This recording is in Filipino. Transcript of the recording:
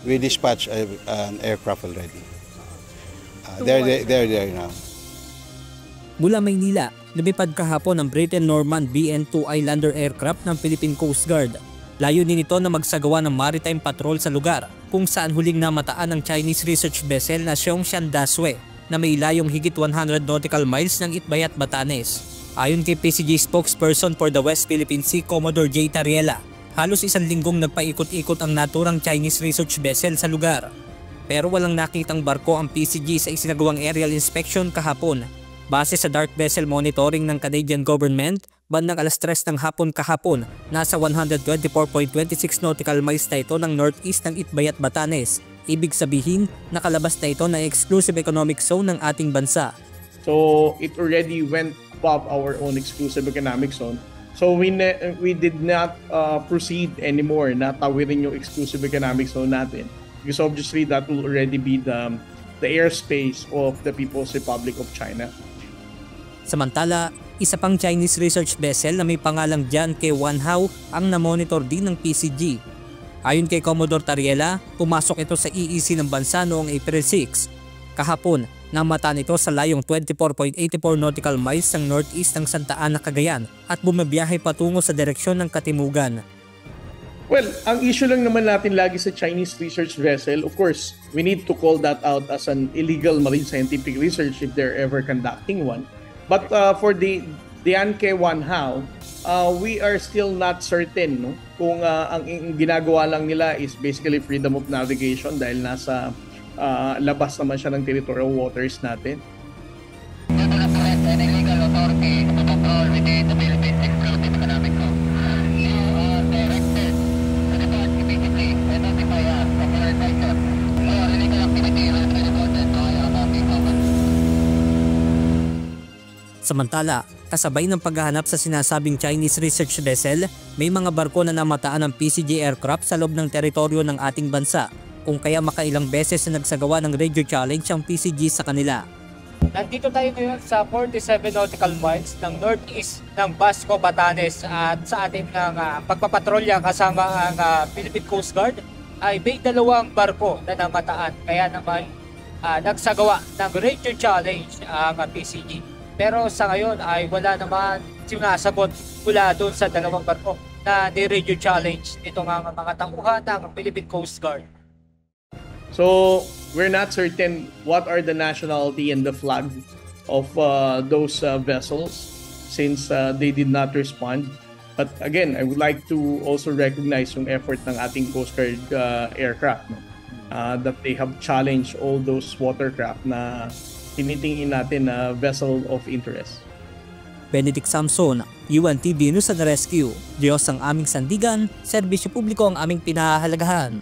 We dispatched an aircraft already. They're there now. Mula Maynila, lumipad kahapon ang Brayton Norman BN-2 Islander aircraft ng Philippine Coast Guard. Layunin nito na magsagawa ng maritime patrol sa lugar kung saan huling namataan ng Chinese research vessel na Zhongshan Dashui na may layong higit 100 nautical miles ng Itbayat, Batanes. Ayon kay PCG spokesperson for the West Philippine Sea, Commodore J. Tariela, halos isang linggong nagpaikot-ikot ang naturang Chinese research vessel sa lugar. Pero walang nakitang barko ang PCG sa isinagawang aerial inspection kahapon. Base sa dark vessel monitoring ng Canadian government, bandang alas 3 ng hapon kahapon, nasa 124.26 nautical miles na ito ng northeast ng Itbayat, Batanes. Ibig sabihin, nakalabas na ito ng exclusive economic zone ng ating bansa. So it already went above our own exclusive economic zone. So we did not proceed anymore na tawirin yung exclusive economic zone natin. Because obviously that will already be the airspace of the People's Republic of China. Samantala, isa pang Chinese research vessel na may pangalang Jianke Wanhao ang namonitor din ng PCG. Ayon kay Commodore Tariela, pumasok ito sa EEZ ng bansa noong April 6. Kahapon, namataan ito sa layong 24.84 nautical miles ng northeast ng Santa Ana, Cagayan at bumabiyahe patungo sa direksyon ng Katimugan. Well, ang issue lang naman natin lagi sa Chinese research vessel, of course, we need to call that out as an illegal marine scientific research if they're ever conducting one. But for the Jianke Wanhao, we are still not certain, no? Kung ang ginagawa lang nila is basically freedom of navigation dahil nasa labas naman siya ng territorial waters natin. Samantala, kasabay ng paghahanap sa sinasabing Chinese research vessel, may mga barko na namataan ng PCG aircraft sa loob ng teritoryo ng ating bansa, kung kaya makailang beses na nagsagawa ng radio challenge ang PCG sa kanila. Nandito tayo ngayon sa 47 nautical miles ng northeast ng Basco, Batanes at sa ating pagpapatrolya kasama ang Philippine Coast Guard ay may dalawang barko na namataan, kaya naman nagsagawa ng radio challenge ang PCG. Pero sa ngayon ay wala naman sinasagot mula doon sa dalawang barko na ni-radio challenge itong mga tauhan ng Philippine Coast Guard. So we're not certain what are the nationality and the flag of those vessels since they did not respond. But again, I would like to also recognize yung effort ng ating Coast Guard aircraft, no? That they have challenged all those watercraft na tinitingin natin na vessel of interest. Benedict Samson, UNTV News and Rescue. Diyos ang aming sandigan, serbisyo publiko ang aming pinahahalagahan.